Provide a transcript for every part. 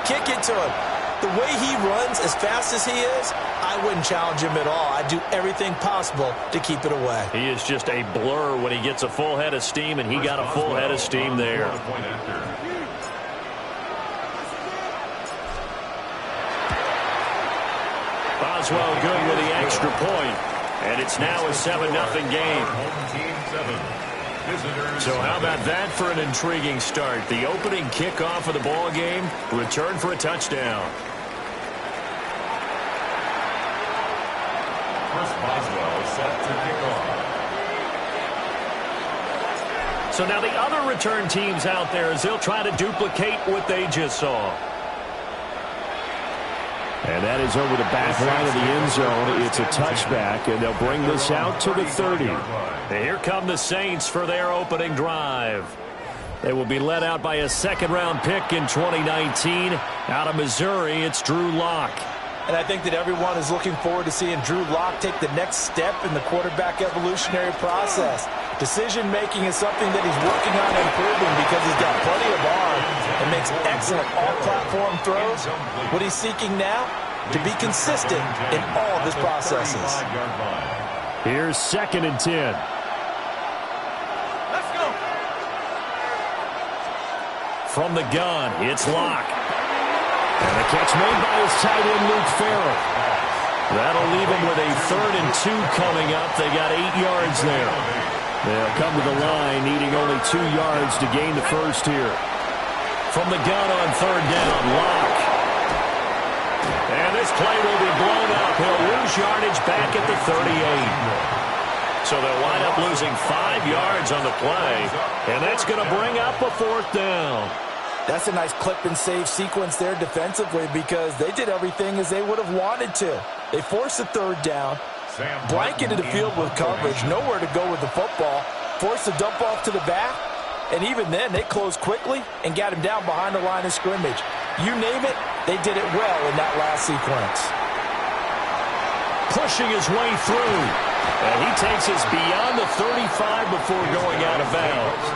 kick it to him. The way he runs as fast as he is, I wouldn't challenge him at all. I'd do everything possible to keep it away. He is just a blur when he gets a full head of steam, and he got a full head of steam there. Boswell good with the extra point, and it's now a 7-0 game. So how about that for an intriguing start? The opening kickoff of the ball game, return for a touchdown. Chris Boswell set to kick off. So now the other return teams out there as they'll try to duplicate what they just saw. And that is over the back line of the end zone. It's a touchback, and they'll bring this out to the 30. And here come the Saints for their opening drive. They will be led out by a second-round pick in 2019. Out of Missouri, it's Drew Lock. And I think that everyone is looking forward to seeing Drew Lock take the next step in the quarterback evolutionary process. Decision-making is something that he's working on improving because he's got plenty of arm and makes excellent all-platform throws. What he's seeking now, to be consistent in all of his processes. Here's 2nd and 10. Let's go. From the gun, it's Lock. And the catch made by his tight end, Luke Farrell. That'll leave him with a 3rd and 2 coming up. They got 8 yards there. They'll come to the line, needing only 2 yards to gain the first here. From the gun on 3rd down, Lock. And this play will be blown up. He'll lose yardage back at the 38. So they'll wind up losing 5 yards on the play. And that's going to bring up a 4th down. That's a nice clip and save sequence there defensively because they did everything as they would have wanted to. They forced the 3rd down, blanketed the field with coverage, nowhere to go with the football, forced the dump off to the back, and even then they closed quickly and got him down behind the line of scrimmage. You name it, they did it well in that last sequence. Pushing his way through, and he takes us beyond the 35 before going out of bounds.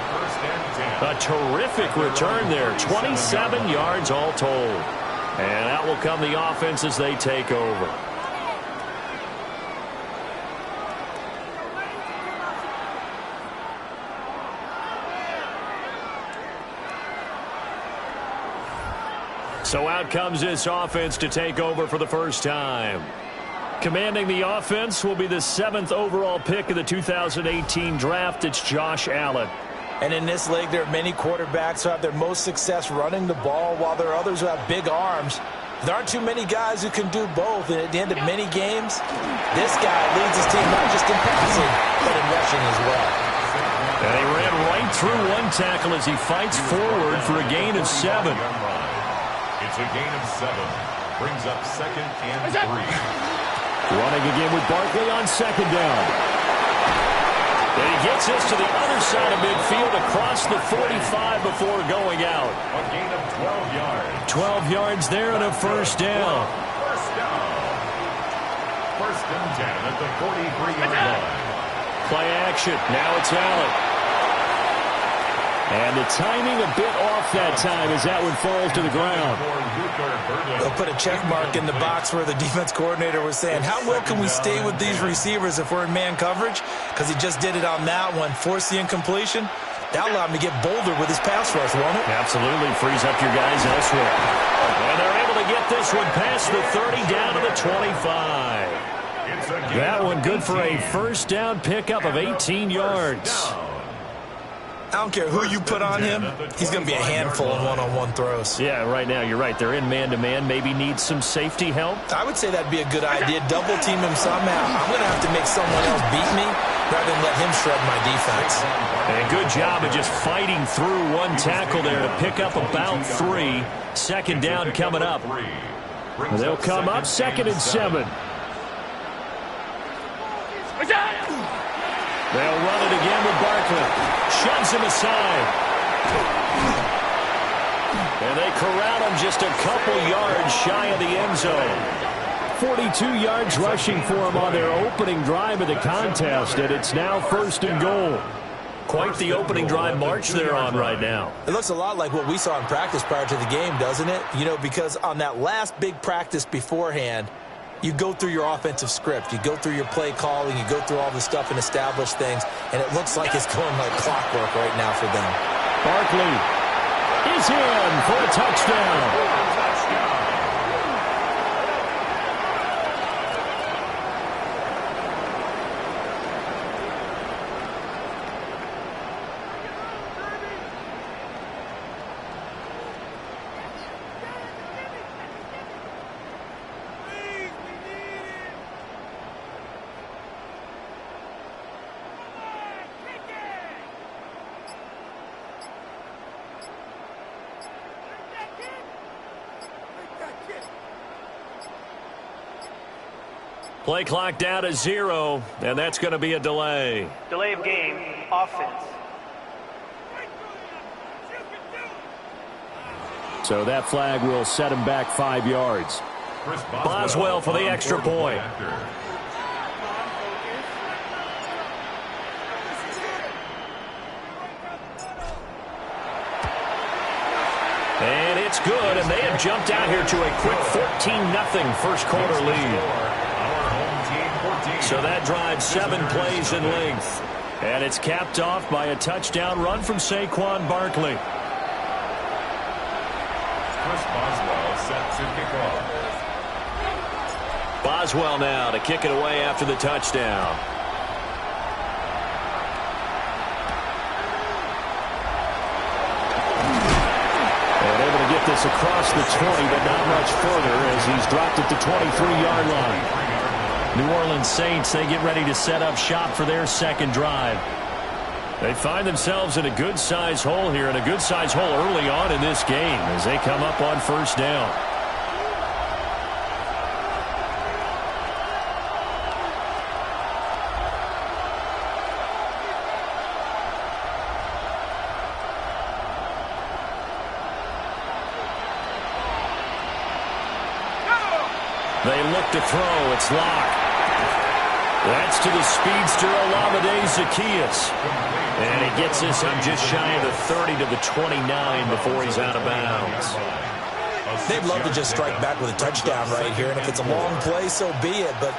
A terrific return there, 27 yards all told. And out will come the offense as they take over. So out comes this offense to take over for the first time. Commanding the offense will be the 7th overall pick of the 2018 draft. It's Josh Allen. And in this league, there are many quarterbacks who have their most success running the ball, while there are others who have big arms. There aren't too many guys who can do both. And at the end of many games, this guy leads his team not just in passing, but in rushing as well. And he ran right through one tackle as he fights forward for a gain of 7. It's a gain of 7. Brings up 2nd and 3. Running again with Barkley on 2nd down. And he gets this to the other side of midfield across the 45 before going out. A gain of 12 yards. 12 yards there and a first down. First down. 1st and 10 at the 43-yard line. Play action. Now it's Allen. And the timing a bit off that time as that one falls to the ground. They'll put a check mark in the box where the defense coordinator was saying, how well can we stay with these receivers if we're in man coverage? Because he just did it on that one, forced the incompletion. That allowed him to get bolder with his pass rush, won't it? Absolutely. Frees up your guys elsewhere. And they're able to get this one past the 30 down to the 25. That one good for a first down pickup of 18 yards. I don't care who you put on him, he's going to be a handful in one-on-one throws. Yeah, right now, you're right. They're in man-to-man. Maybe need some safety help. I would say that'd be a good idea. Double team him somehow. I'm going to have to make someone else beat me rather than let him shred my defense. And good job of just fighting through one tackle there to pick up about 3. 2nd down coming up. They'll come up 2nd and 7. They'll run it again with Barkley. Shoves him aside. And they corral him just a couple yards shy of the end zone. 42 yards rushing for him on their opening drive of the contest, and it's now 1st and goal. Quite the opening drive march they're on right now. It looks a lot like what we saw in practice prior to the game, doesn't it? You know, because on that last big practice beforehand, you go through your offensive script. You go through your play calling. You go through all the stuff and establish things. And it looks like it's going like clockwork right now for them. Barkley is in for a touchdown. Play clock down to 0, and that's going to be a delay. Delay of game, offense. So that flag will set him back 5 yards. Boswell for the extra point. And it's good, and they have jumped out here to a quick 14-0 first quarter lead. So that drives 7 plays in length. And it's capped off by a touchdown run from Saquon Barkley. Chris Boswell set to kick off. Boswell now to kick it away after the touchdown. And able to get this across the 20, but not much further as he's dropped it to 23-yard line. New Orleans Saints, they get ready to set up shop for their second drive. They find themselves in a good-sized hole here, and a good-sized hole early on in this game as they come up on first down. They look to throw. It's Locke. That's to the speedster Olamide Zaccheaus. And he gets this up just shy of the 30 to the 29 before he's out of bounds. They'd love to just strike back with a touchdown right here, and if it's a long play, so be it. But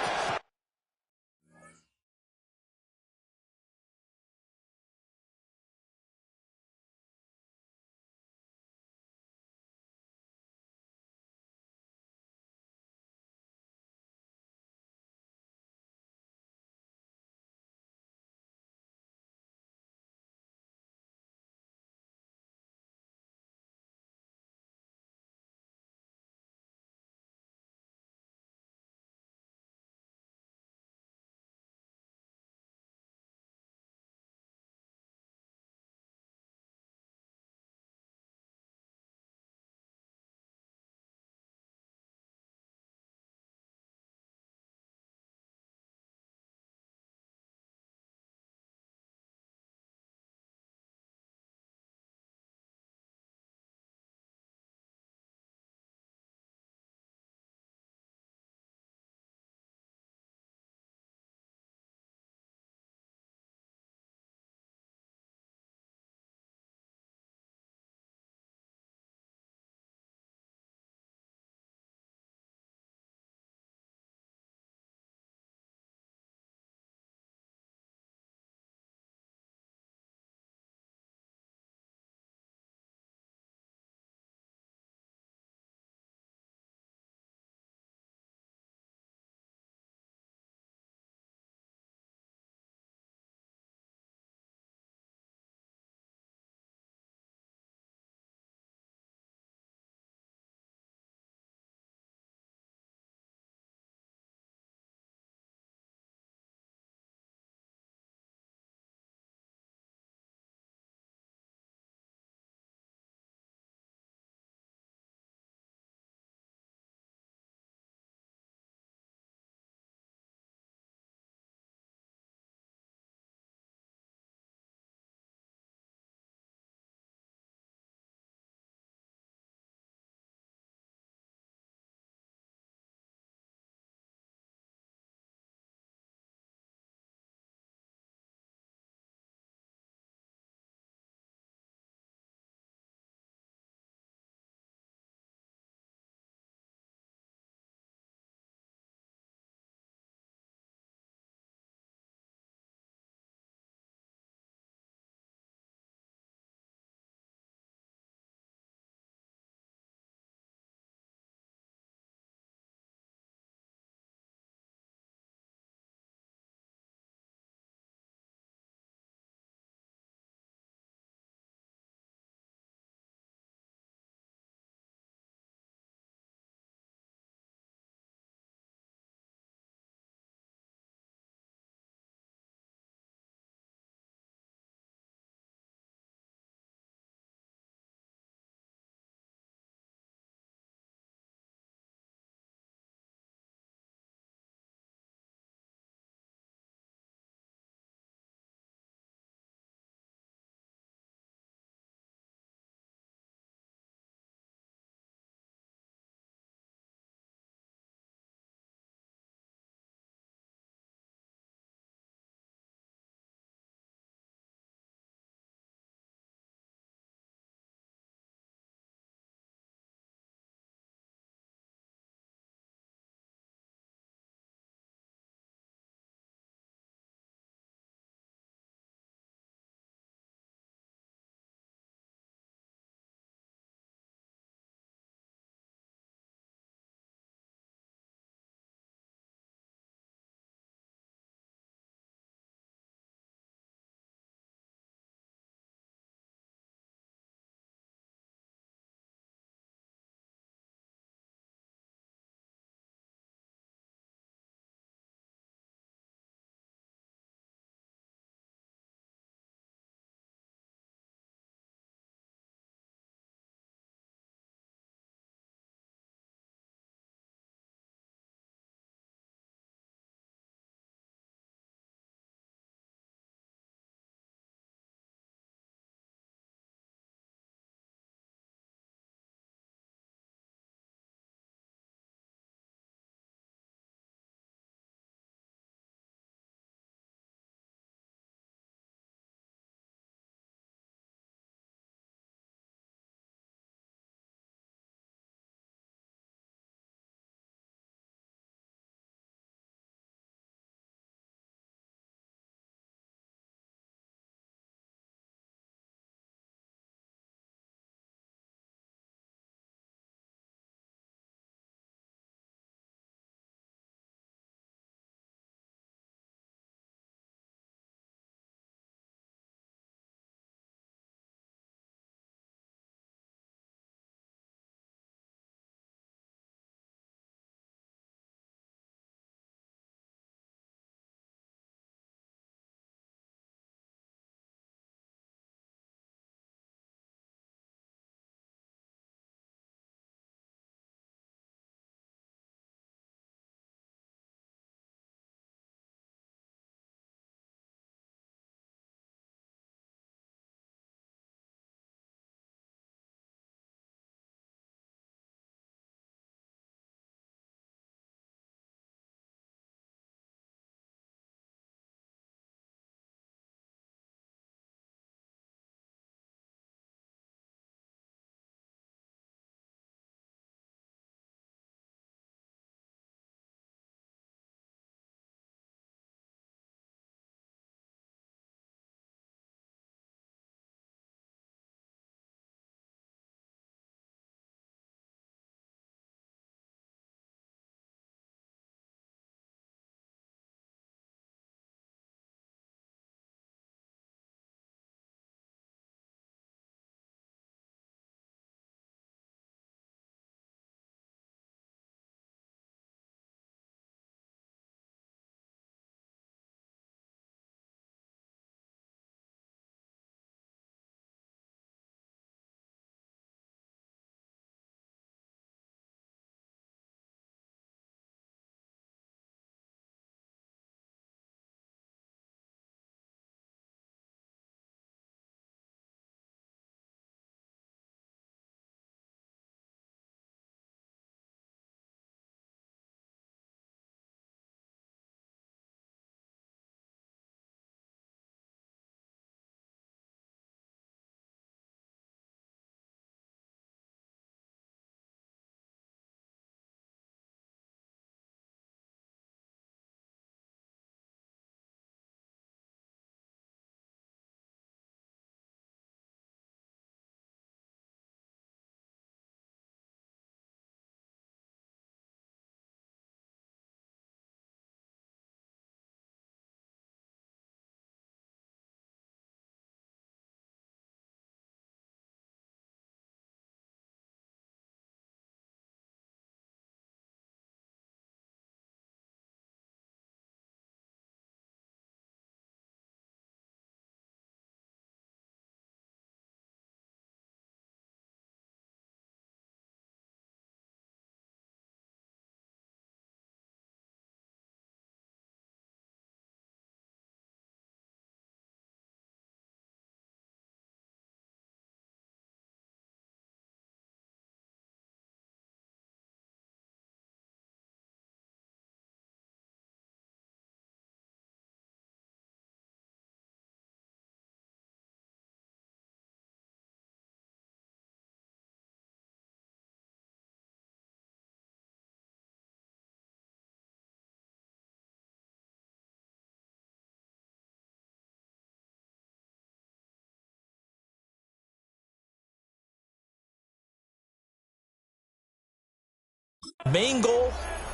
Main goal,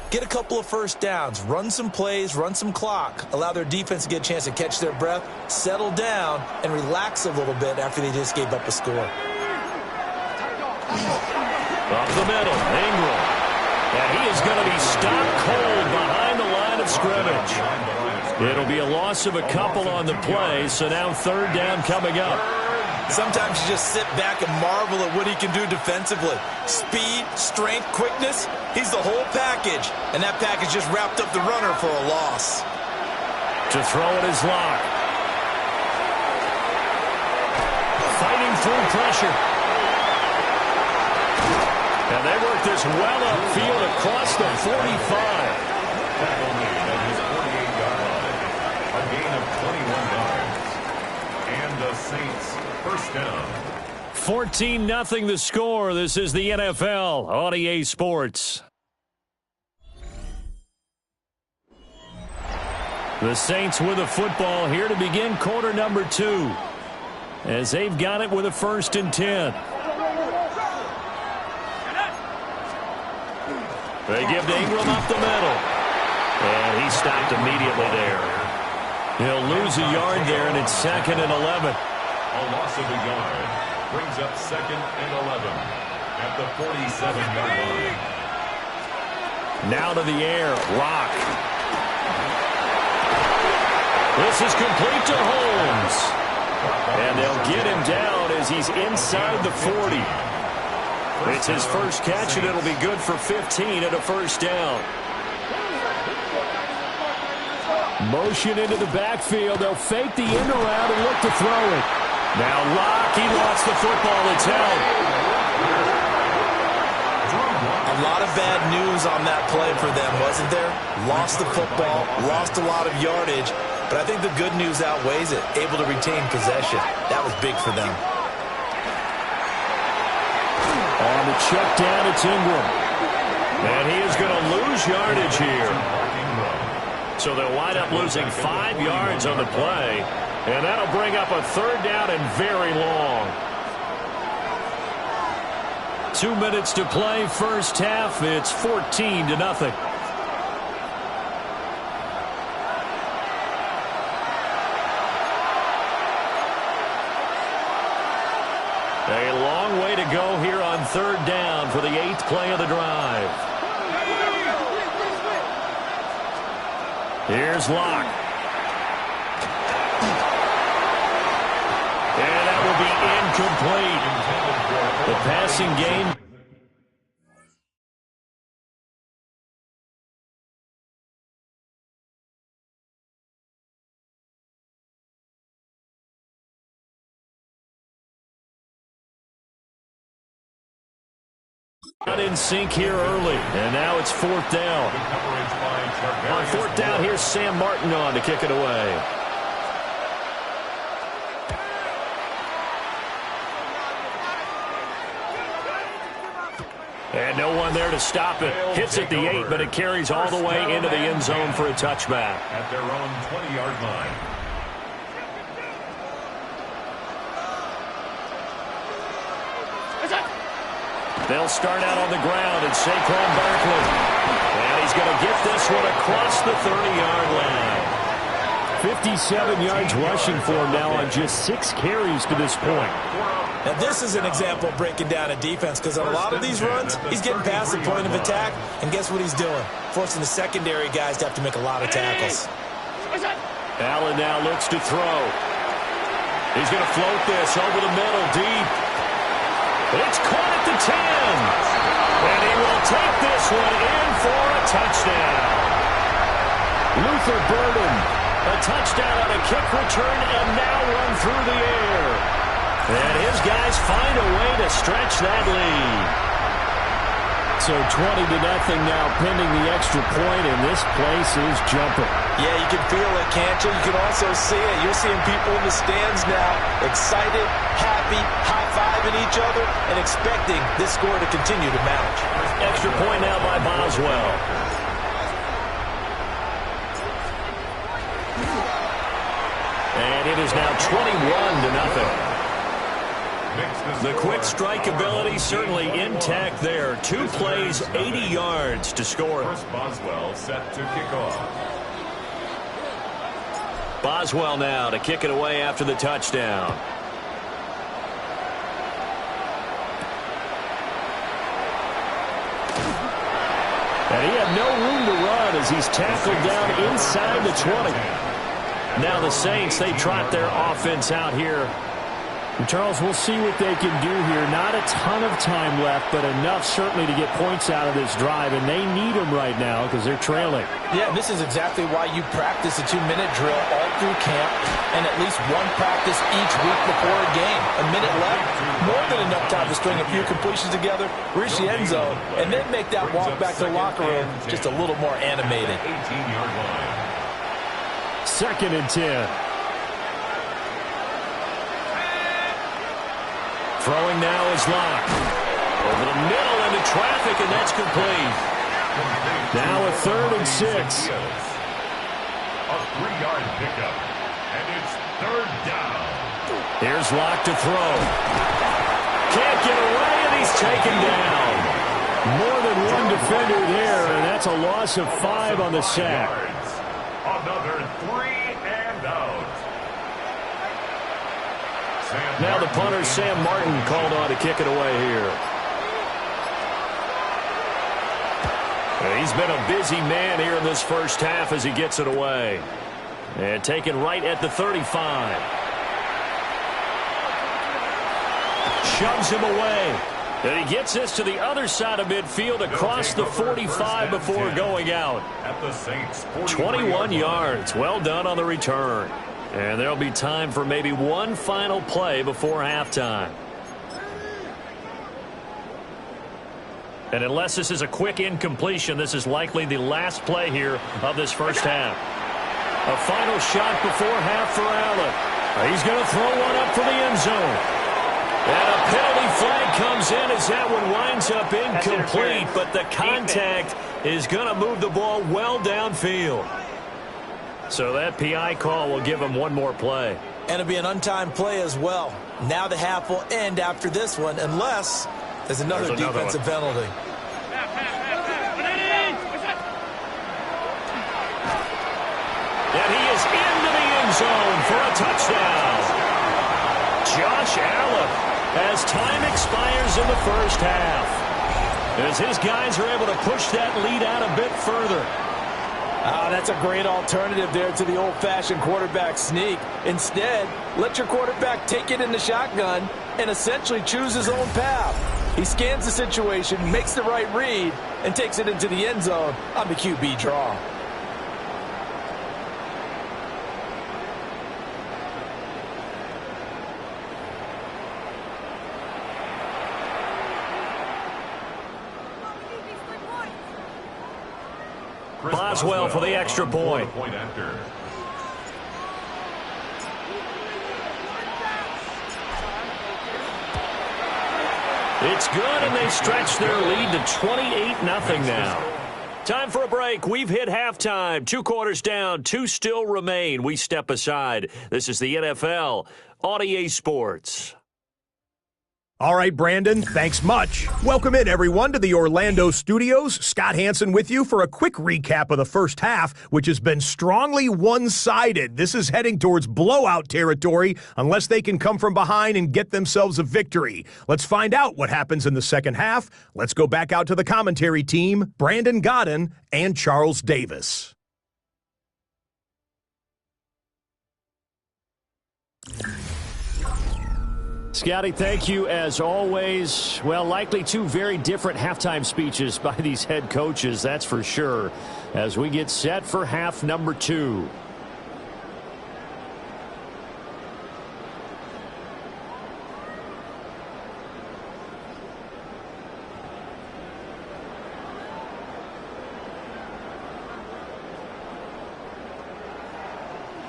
get a couple of first downs, run some plays, run some clock, allow their defense to get a chance to catch their breath, settle down, and relax a little bit after they just gave up a score. Up the middle, Ingram. And he is going to be stopped cold behind the line of scrimmage. It'll be a loss of a couple on the play, so now third down coming up. Sometimes you just sit back and marvel at what he can do defensively. Speed, strength, quickness, he's the whole package. And that package just wrapped up the runner for a loss. To throw it is Locke. Fighting through pressure. And they work this well upfield across the 45. Tackle made at his 48-yard line. A gain of 21 yards. And the Saints first down. 14-0 the score. This is the NFL on EA Sports. The Saints with the football here to begin quarter number 2. As they've got it with a 1st and 10. They give to Ingram up the middle. And he stopped immediately there. He'll lose a yard there, and it's 2nd and 11. A loss of a yard brings up 2nd and 11 at the 47-yard line. Now to the air, Locke. This is complete to Holmes. And they'll get him down as he's inside the 40. It's his first catch, and it'll be good for 15 at a first down. Motion into the backfield. They'll fake the end around and look to throw it. Now Locke, he lost the football. It's held. A lot of bad news on that play for them, wasn't there? Lost the football, lost a lot of yardage, but I think the good news outweighs it. Able to retain possession. That was big for them. On the check down, it's Ingram. And he is going to lose yardage here. So they'll wind up losing 5 yards on the play. And that'll bring up a third down and very long. 2 minutes to play, first half. It's 14-0. A long way to go here on third down for the 8th play of the drive. Here's Locke. And that will be incomplete. The passing game. Not in sync here early, and now it's 4th down. On 4th down, here's Sam Martin on to kick it away. And no one there to stop it. Hits at the 8, but it carries all the way into the end zone for a touchback. At their own 20-yard line. They'll start out on the ground, and Saquon Barkley. And he's going to get this one across the 30-yard line. 57 yards rushing for him now on just 6 carries to this point. Now, this is an example of breaking down a defense, because on a lot of these runs, he's getting past the point of attack, and guess what he's doing? Forcing the secondary guys to have to make a lot of tackles. Allen now looks to throw. He's going to float this over the middle, deep. It's caught at the 10. And he will take this one in for a touchdown. Luther Burden, a touchdown on a kick return, and now run through the air. And his guys find a way to stretch that lead. So 20-0 now pending the extra point, and this place is jumping. Yeah, you can feel it, can't you? You can also see it. You're seeing people in the stands now, excited, happy, high-fiving each other, and expecting this score to continue to mount. Extra point now by Boswell. And it is now 21-0. The quick strike ability certainly intact there. 2 plays, 80 yards to score. Chris Boswell set to kick off. Boswell now to kick it away after the touchdown. And he had no room to run as he's tackled down inside the 20. Now the Saints, they trot their offense out here. And Charles, we'll see what they can do here. Not a ton of time left, but enough certainly to get points out of this drive, and they need them right now because they're trailing. Yeah, this is exactly why you practice a 2-minute drill all through camp and at least one practice each week before a game. A minute left, more than enough time to string a few completions together, reach the end zone, and then make that walk back to the locker room just a little more animated. 18-yard line. 2nd and 10. Throwing now is Locke. Over the middle into traffic, and that's complete. Now a 3rd and 6. A 3-yard pickup, and it's 3rd down. Here's Locke to throw. Can't get away, and he's taken down. More than one defender there, and that's a loss of 5 on the sack. Another 3 and out. Now the punter, Sam Martin, called on to kick it away here. He's been a busy man here in this first half as he gets it away. And taken right at the 35. Shoves him away. And he gets this to the other side of midfield across the 45 before going out. At the Saints, 21 yards. Well done on the return. And there'll be time for maybe one final play before halftime. And unless this is a quick incompletion, this is likely the last play here of this first half. A final shot before half for Allen. He's going to throw one up for the end zone. And a penalty flag comes in as that one winds up incomplete, but the contact is going to move the ball well downfield. So that PI call will give him one more play. And it'll be an untimed play as well. Now the half will end after this one, unless there's another defensive penalty. And he is into the end zone for a touchdown. Josh Allen, as time expires in the first half, as his guys are able to push that lead out a bit further. That's a great alternative there to the old-fashioned quarterback sneak. Instead, let your quarterback take it in the shotgun and essentially choose his own path. He scans the situation, makes the right read, and takes it into the end zone on the QB draw. Boswell for the extra point. It's good, and they stretch their lead to 28-0 now. Time for a break. We've hit halftime. 2 quarters down, 2 still remain. We step aside. This is the NFL on EA Sports. All right, Brandon, thanks much. Welcome in, everyone, to the Orlando studios. Scott Hansen with you for a quick recap of the first half, which has been strongly one-sided. This is heading towards blowout territory unless they can come from behind and get themselves a victory. Let's find out what happens in the second half. Let's go back out to the commentary team, Brandon Godden and Charles Davis. Scotty, thank you as always. Well, likely 2 very different halftime speeches by these head coaches, that's for sure, as we get set for half number 2.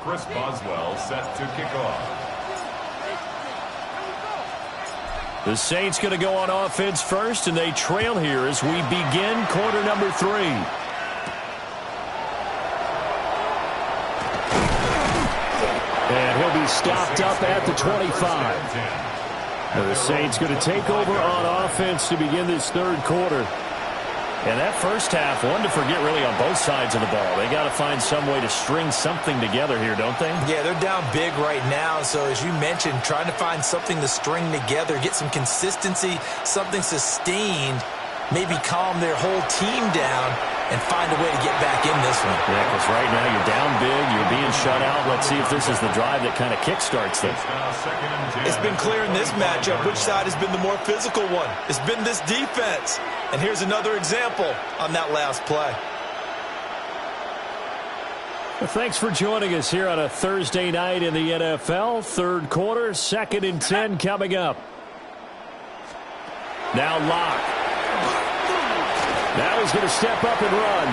Chris Boswell set to kick off. The Saints going to go on offense first, and they trail here as we begin quarter number 3. And he'll be stopped up at the 25. The Saints going to take over on offense to begin this third quarter. And that first half, one to forget really on both sides of the ball. They got to find some way to string something together here, don't they? Yeah, they're down big right now. So as you mentioned, trying to find something to string together, get some consistency, something sustained, maybe calm their whole team down and find a way to get back in this one. Yeah, because right now you're down big, you're being shut out. Let's see if this is the drive that kind of kickstarts them. It's been clear in this matchup which side has been the more physical one. It's been this defense. And here's another example on that last play. Well, thanks for joining us here on a Thursday night in the NFL. Third quarter, 2nd and 10 coming up. Now Locke. Now he's going to step up and run.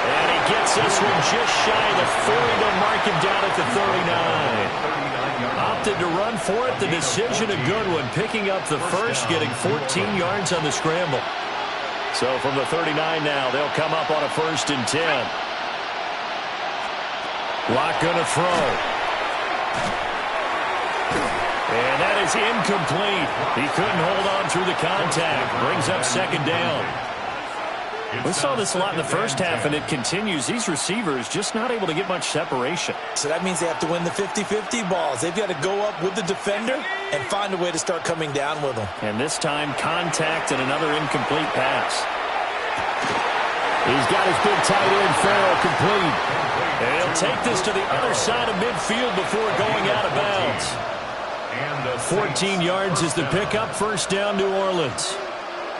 And he gets this one just shy of the 40. They'll mark him down at the 39. Opted to run for it. The decision a good one. Picking up the first, getting 14 yards on the scramble. So from the 39 now, they'll come up on a 1st and 10. Locke going to throw. And that is incomplete. He couldn't hold on through the contact. Brings up 2nd down. We saw this a lot in the first half, and it continues. These receivers just not able to get much separation. So that means they have to win the 50-50 balls. They've got to go up with the defender and find a way to start coming down with them. And this time, contact and another incomplete pass. He's got his big tight end, Farrell, complete. And he'll take this to the other side of midfield before going out of bounds. 14 yards is the pickup. 1st down, New Orleans.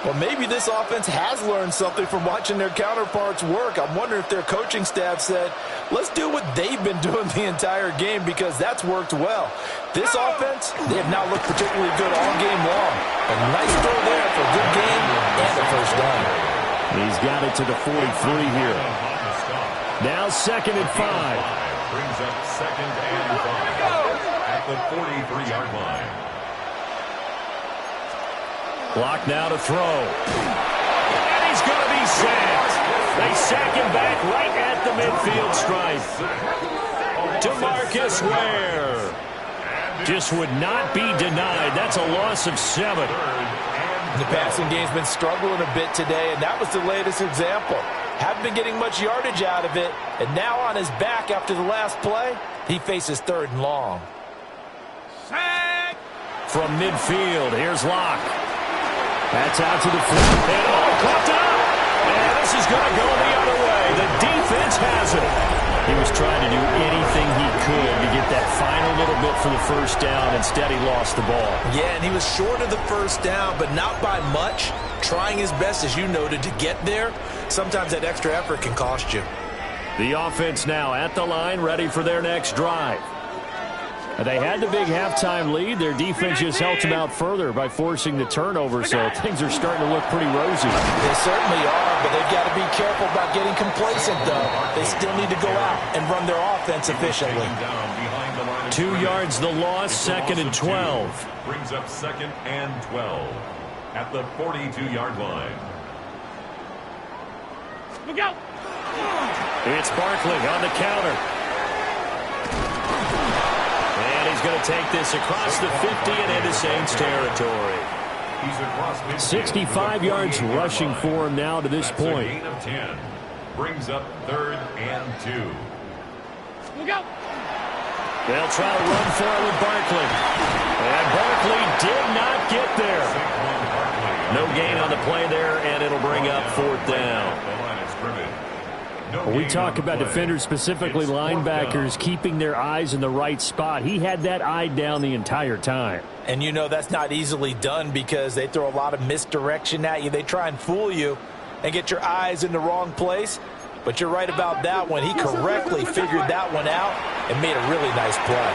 Well, maybe this offense has learned something from watching their counterparts work. I'm wondering if their coaching staff said, let's do what they've been doing the entire game, because that's worked well. This offense, they have not looked particularly good all game long. A nice throw there for a good game and a 1st down. He's got it to the 43 here. Now 2nd and 5. Brings up 2nd and 5 at the 43-yard line. Block now to throw. And he's going to be sacked. They sack him back right at the midfield stripe. DeMarcus Ware just would not be denied. That's a loss of 7. The passing game's been struggling a bit today, and that was the latest example. Haven't been getting much yardage out of it, and now on his back after the last play, he faces 3rd and long. From midfield, here's Locke. That's out to the flat. And caught up. And this is going to go the other way. The defense has it. He was trying to do anything he could to get that final little bit for the 1st down. Instead, he lost the ball. Yeah, and he was short of the 1st down, but not by much. Trying his best, as you noted, to get there. Sometimes that extra effort can cost you. The offense now at the line, ready for their next drive. They had the big halftime lead. Their defense just helped them out further by forcing the turnover, so things are starting to look pretty rosy. They certainly are, but they've got to be careful about getting complacent, though. They still need to go out and run their offense efficiently. 2 yards the loss, 2nd and 12. Brings up 2nd and 12 at the 42-yard line. Look out! It's Barkley on the counter. And he's going to take this across the 50 and into Saints territory. 65 yards rushing for him now to this point. Gain of 10. Brings up 3rd and 2. Look out! They'll try to run for it with Barkley. And Barkley did not get there. No gain on the play there, and it'll bring up 4th down. We talk about defenders, specifically linebackers, keeping their eyes in the right spot. He had that eye down the entire time. And you know that's not easily done because they throw a lot of misdirection at you. They try and fool you and get your eyes in the wrong place. But you're right about that one. He correctly figured that one out and made a really nice play.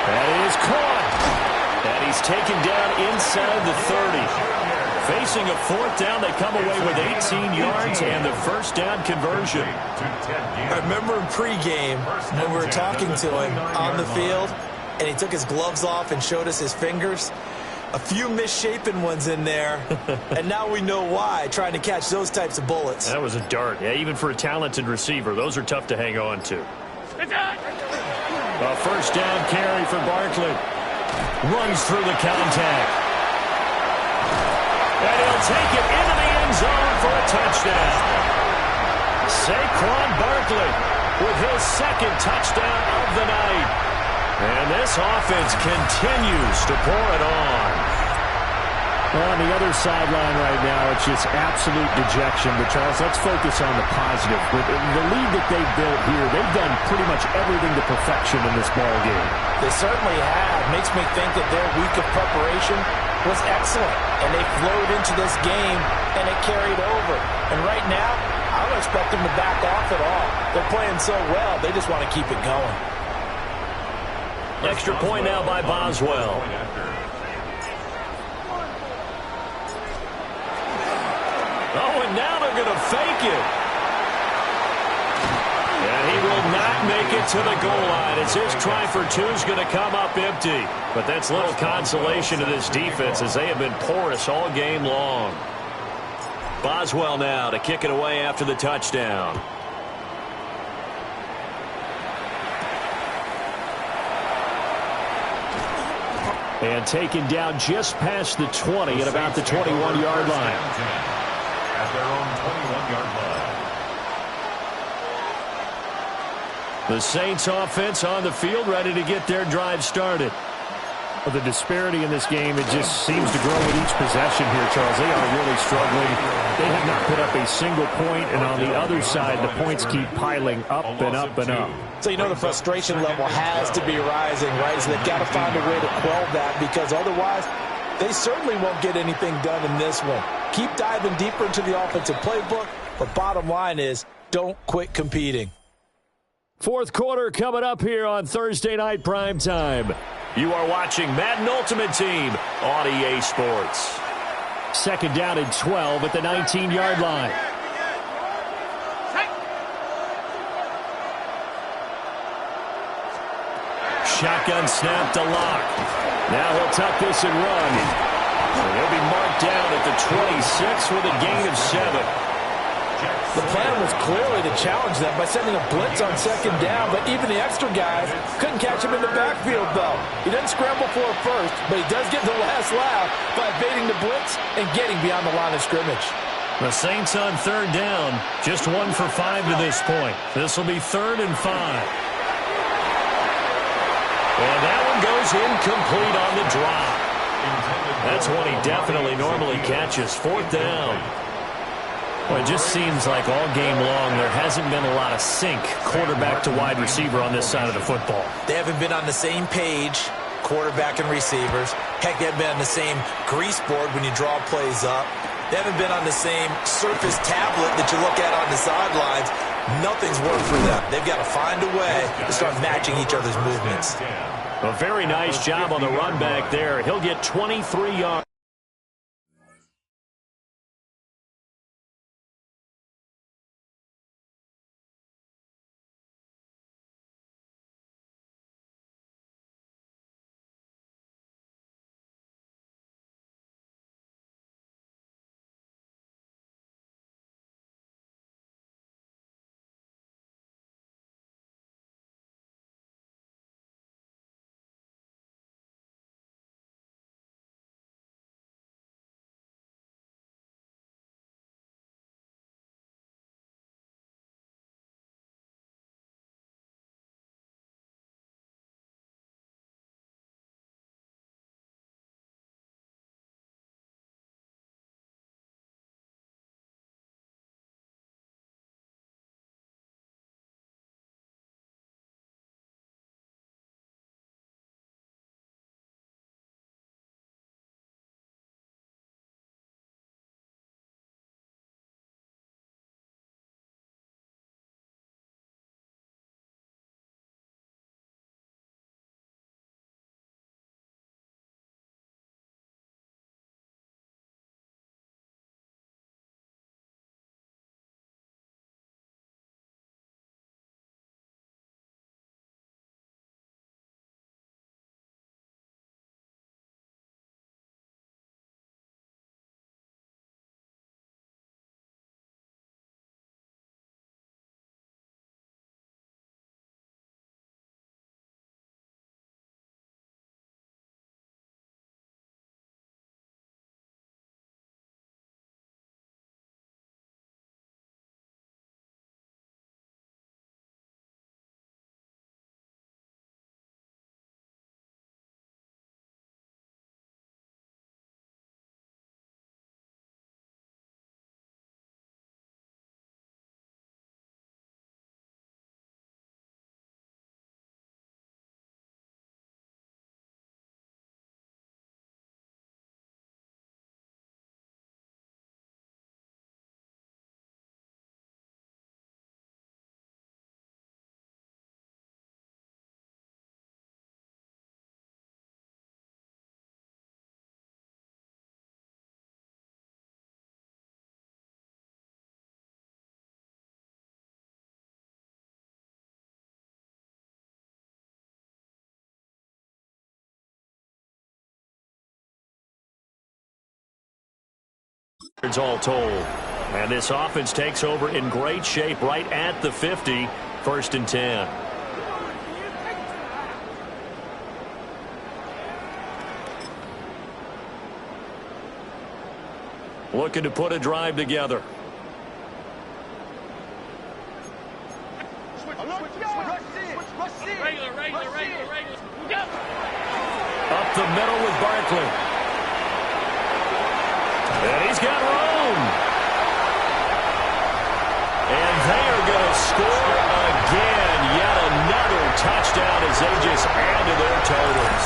That is caught. And he's taken down inside the 30. Facing a 4th down, they come away with 18 yards and the 1st down conversion. I remember in pregame when we were talking to him on the field, and he took his gloves off and showed us his fingers. A few misshapen ones in there, and now we know why, trying to catch those types of bullets. That was a dart. Yeah, even for a talented receiver, those are tough to hang on to. A 1st down carry for Barkley. runs through the contact. And he'll take it into the end zone for a touchdown. Saquon Barkley with his second touchdown of the night. And this offense continues to pour it on. Well, on the other sideline right now, it's just absolute dejection. But, Charles, let's focus on the positive. With the lead that they've built here, they've done pretty much everything to perfection in this ball game. They certainly have. Makes me think that their week of preparation was excellent. And they flowed into this game, and it carried over. And right now, I don't expect them to back off at all. They're playing so well, they just want to keep it going. Extra point now by Boswell. Oh, and now they're going to fake it. And he will not make it to the goal line as his try for two is going to come up empty. But that's little consolation to this defense as they have been porous all game long. Boswell now to kick it away after the touchdown. And taken down just past the 20 at about the 21-yard line. At their own 21-yard line. The Saints offense on the field ready to get their drive started. Well, the disparity in this game, it just seems to grow with each possession here, Charles. They are really struggling. They have not put up a single point, and on the other side, the points keep piling up and up and up. So you know the frustration level has to be rising, right? So they've got to find a way to quell that because otherwise they certainly won't get anything done in this one. Keep diving deeper into the offensive playbook, but bottom line is don't quit competing. Fourth quarter coming up here on Thursday Night Primetime. You are watching Madden Ultimate Team on EA Sports. Second down and 12 at the 19-yard line. Shotgun snap to Lock. Now he'll tuck this and run. And he'll be marked down at the 26 with a gain of 7. The plan was clearly to challenge them by sending a blitz on second down, but even the extra guys couldn't catch him in the backfield, though. He doesn't scramble for it first, but he does get the last laugh by evading the blitz and getting beyond the line of scrimmage. The Saints on third down, just 1 for 5 to this point. This will be 3rd and 5. And that one goes incomplete on the drop. That's one he definitely normally catches. 4th down. Well, it just seems like all game long there hasn't been a lot of sync quarterback to wide receiver on this side of the football. They haven't been on the same page, quarterback and receivers. Heck, they haven't been on the same grease board when you draw plays up. They haven't been on the same surface tablet that you look at on the sidelines. Nothing's worked for them. They've got to find a way to start matching each other's movements. A very nice job on the run back there. He'll get 23 yards. all told. And this offense takes over in great shape right at the 50, 1st and 10. Looking to put a drive together. Up the middle with Barkley. And he's got room. And they are going to score again. Yet another touchdown as they just add to their totals.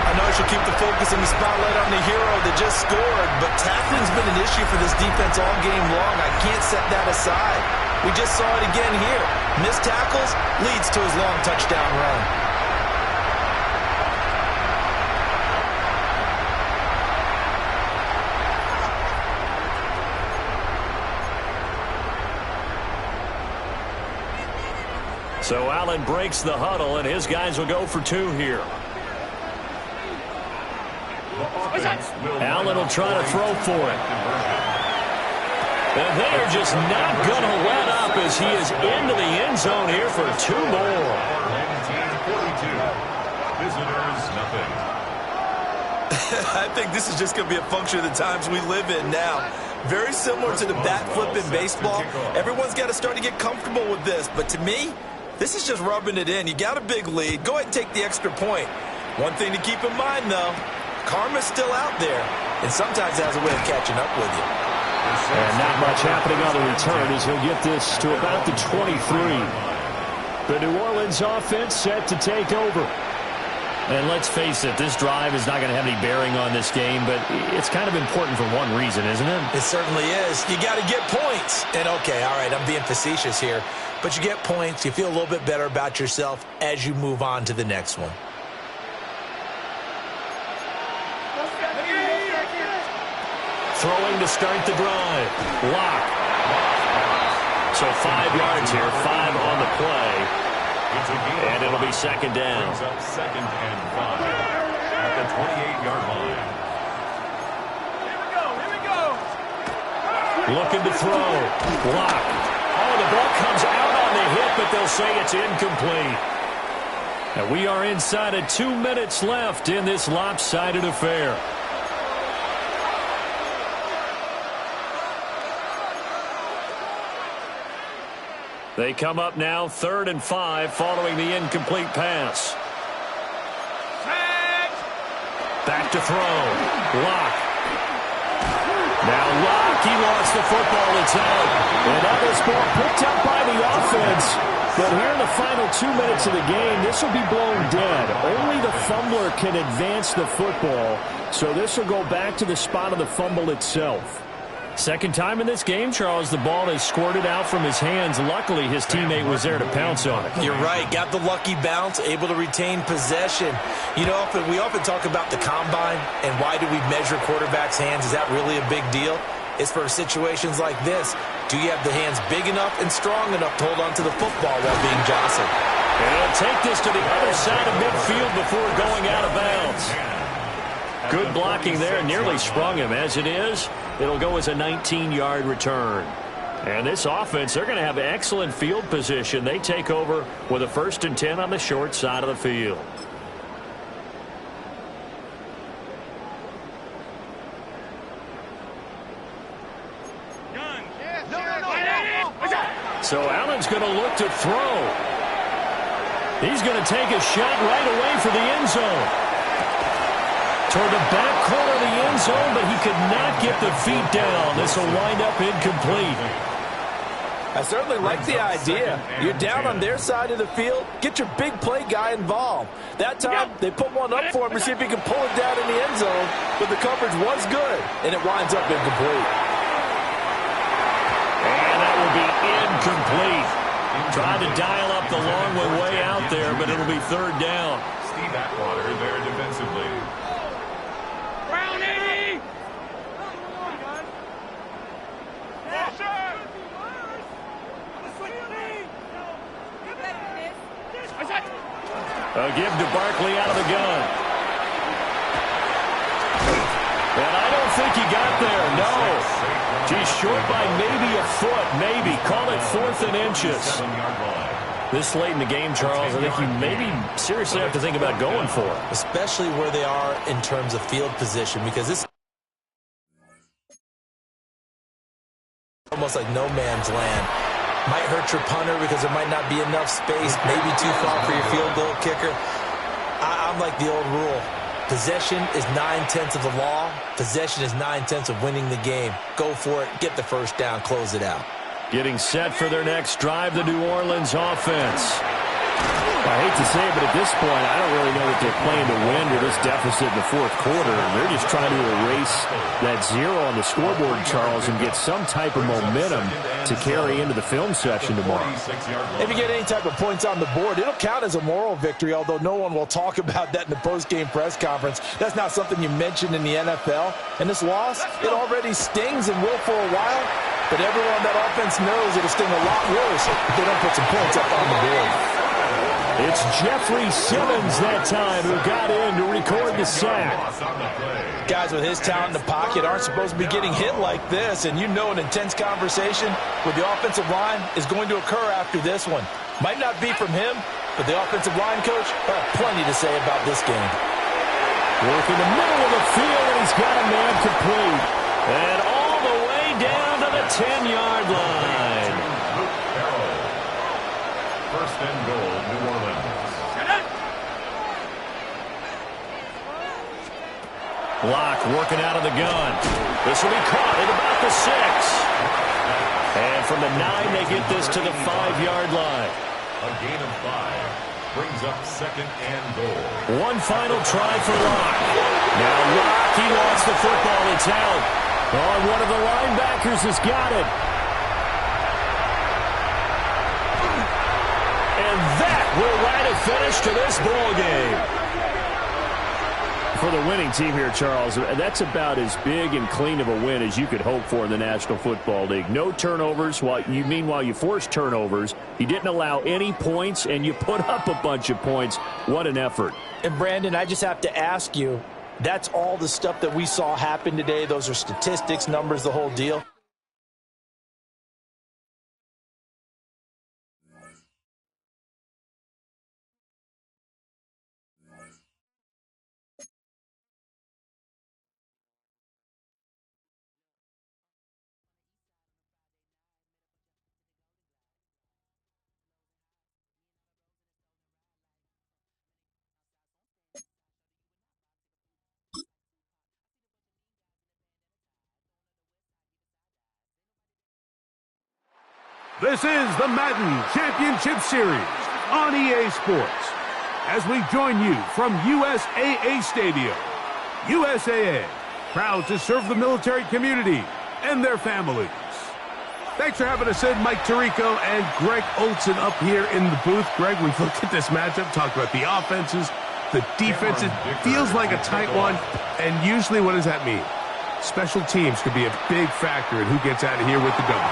I know I should keep the focus and the spotlight on the hero that just scored, but tackling's been an issue for this defense all game long. I can't set that aside. We just saw it again here. Missed tackles leads to his long touchdown run. So Allen breaks the huddle, and his guys will go for 2 here. Allen will try to throw for it. And they are just not going to let up as he is into the end zone here for 2 more. 1942. Visitors, nothing. I think this is just going to be a function of the times we live in now. Very similar to the bat flip in baseball. Everyone's got to start to get comfortable with this. But to me, this is just rubbing it in. You got a big lead. Go ahead and take the extra point. One thing to keep in mind, though, karma's still out there, and sometimes it has a way of catching up with you. And not much happening on the return as he'll get this to about the 23. The New Orleans offense set to take over. And let's face it, this drive is not going to have any bearing on this game, but it's kind of important for one reason, isn't it? It certainly is. You got to get points. And, okay, all right, I'm being facetious here, but you get points. You feel a little bit better about yourself as you move on to the next one. Throwing to start the drive. Lock. So 5 yards here, 5 on the play. And it'll be 2nd down. Brings up 2nd and 5 at the 28-yard line. Here we go. Looking to throw. Lock. Oh, the ball comes out on the hit, but they'll say it's incomplete. And we are inside of 2 minutes left in this lopsided affair. They come up now 3rd and 5 following the incomplete pass. Back to throw. Lock. Now Lock, he lost the football. It's out. And that is ball picked up by the offense. But here in the final 2 minutes of the game, this will be blown dead. Only the fumbler can advance the football. So this will go back to the spot of the fumble itself. Second time in this game, Charles, the ball has squirted out from his hands. Luckily, his teammate was there to pounce on it. You're right. Got the lucky bounce, able to retain possession. You know, we often talk about the combine and why do we measure quarterbacks' hands. Is that really a big deal? It's for situations like this. Do you have the hands big enough and strong enough to hold on to the football while being jostled? And he'll take this to the other side of midfield before going out of bounds. Good blocking there, nearly sprung him. As it is, it'll go as a 19-yard return. And this offense, they're going to have excellent field position. They take over with a 1st and 10 on the short side of the field. So Allen's going to look to throw. He's going to take a shot right away for the end zone. Toward the back corner of the end zone, but he could not get the feet down. This will wind up incomplete. I certainly like the idea. You're down on their side of the field. Get your big play guy involved. That time, they put one up for him to see if he can pull it down in the end zone, but the coverage was good, and it winds up incomplete. And that will be incomplete. Trying to dial up the long way out there, but it'll be 3rd down. Steve Atwater there defensively. Brownie! A give to Barkley out of the gun. And I don't think he got there. No. He's short by maybe a foot, maybe. Call it 4th and inches. This late in the game, Charles, I think you maybe seriously have to think about going for it. Especially where they are in terms of field position, because this is almost like no man's land. Might hurt your punter because there might not be enough space, maybe too far for your field goal kicker. I'm like the old rule. Possession is 9/10 of the law. Possession is 9/10 of winning the game. Go for it. Get the first down. Close it out. Getting set for their next drive, the New Orleans offense. I hate to say it, but at this point, I don't really know that they're playing to win or this deficit in the fourth quarter. They're just trying to erase that 0 on the scoreboard, Charles, and get some type of momentum to carry into the film session tomorrow. If you get any type of points on the board, it'll count as a moral victory, although no one will talk about that in the post-game press conference. That's not something you mentioned in the NFL. And this loss, it already stings and will for a while, but everyone on that offense knows it'll sting a lot worse if they don't put some points up on the board. It's Jeffrey Simmons that time who got in to record the sack. Guys with his talent in the pocket aren't supposed to be getting hit like this, and you know an intense conversation with the offensive line is going to occur after this one. Might not be from him, but the offensive line coach will have plenty to say about this game. Working the middle of the field, and he's got a man complete. And all the way down to the 10-yard line. First and goal, New Orleans. Locke working out of the gun. This will be caught at about the 6. And from the 9, they get this to the 5-yard line. A gain of 5 brings up second and goal. One final try for Locke. Now Locke, he wants the football. It's out. Oh, one of the linebackers has got it. And that will write a finish to this ball game. For the winning team here, Charles, that's about as big and clean of a win as you could hope for in the National Football League. No turnovers. Meanwhile, you forced turnovers. You didn't allow any points, and you put up a bunch of points. What an effort. And, Brandon, I just have to ask you, that's all the stuff that we saw happen today? Those are statistics, numbers, the whole deal? This is the Madden Championship Series on EA Sports. As we join you from USAA Stadium. USAA, proud to serve the military community and their families. Thanks for having us in, Mike Tirico and Greg Olson up here in the booth. Greg, we've looked at this matchup, talked about the offenses, the defense. It feels like a tight one, and usually what does that mean? Special teams could be a big factor in who gets out of here with the W.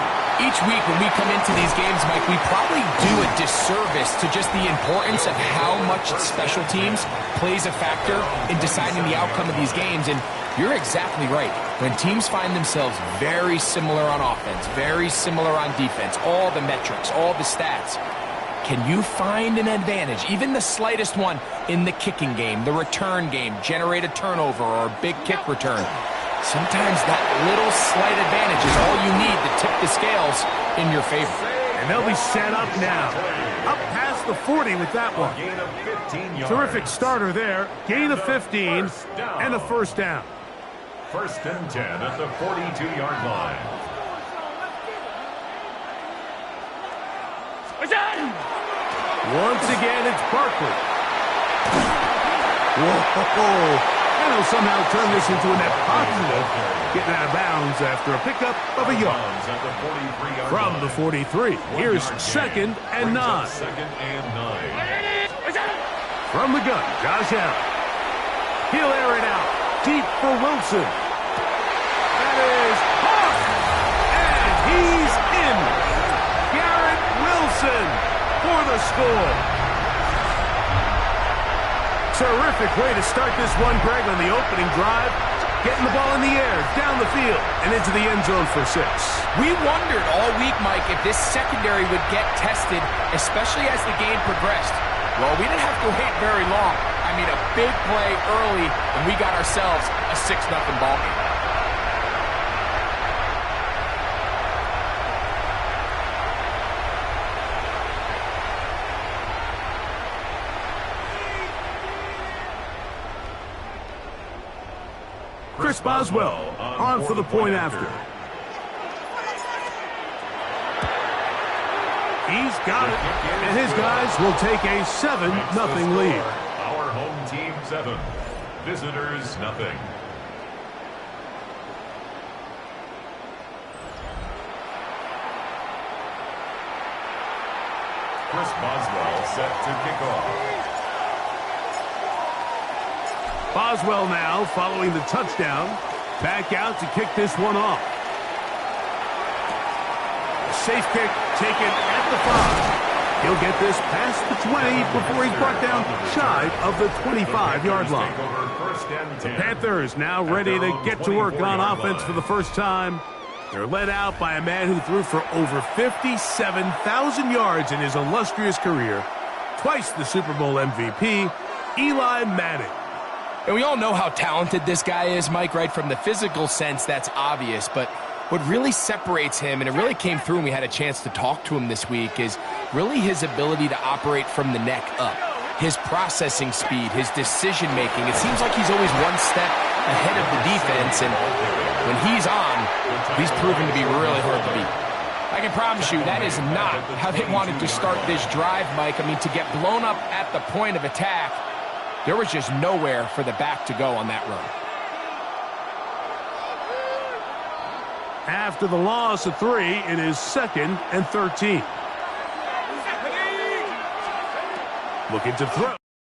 Each week when we come into these games, Mike, we probably do a disservice to just the importance of how much special teams plays a factor in deciding the outcome of these games. And you're exactly right. When teams find themselves very similar on offense, very similar on defense, all the metrics, all the stats, can you find an advantage, even the slightest one, in the kicking game, the return game, generate a turnover or a big kick return? Sometimes that little slight advantage is all you need to tip the scales in your favor. And they'll be set up now. Up past the 40 with that one. Terrific starter there. Gain of 15 and a first down. First and 10 at the 42-yard line. Once again, it's Barkley. Whoa! And he'll somehow turn this into a net positive, getting out of bounds after a pickup of a yard. From the 43, here's second and 9. From the gun, Josh Allen. He'll air it out, deep for Wilson. That is Hawk, and he's in. Garrett Wilson for the score. Terrific way to start this one, Greg, on the opening drive. getting the ball in the air, down the field, and into the end zone for 6. We wondered all week, Mike, if this secondary would get tested, especially as the game progressed. Well, we didn't have to wait very long. I mean, a big play early, and we got ourselves a 6-0 ball game. Chris Boswell on for the point after. He's got it, and his guys will take a 7-0 lead. Our home team 7, visitors nothing. Chris Boswell set to kick off. Boswell now following the touchdown. Back out to kick this one off. Safe kick taken at the 5. He'll get this past the 20 before he's brought down shy of the 25-yard line. The Panthers now ready to get to work on offense for the first time. They're led out by a man who threw for over 57,000 yards in his illustrious career. Twice the Super Bowl MVP, Eli Manning. And we all know how talented this guy is, Mike, right? From the physical sense, that's obvious. But what really separates him, and it really came through when we had a chance to talk to him this week, is really his ability to operate from the neck up. His processing speed, his decision-making. It seems like he's always one step ahead of the defense. And when he's on, he's proven to be really hard to beat. I can promise you that is not how they wanted to start this drive, Mike. I mean, to get blown up at the point of attack, there was just nowhere for the back to go on that run. After the loss of 3, it is 2nd and 13. Looking to throw.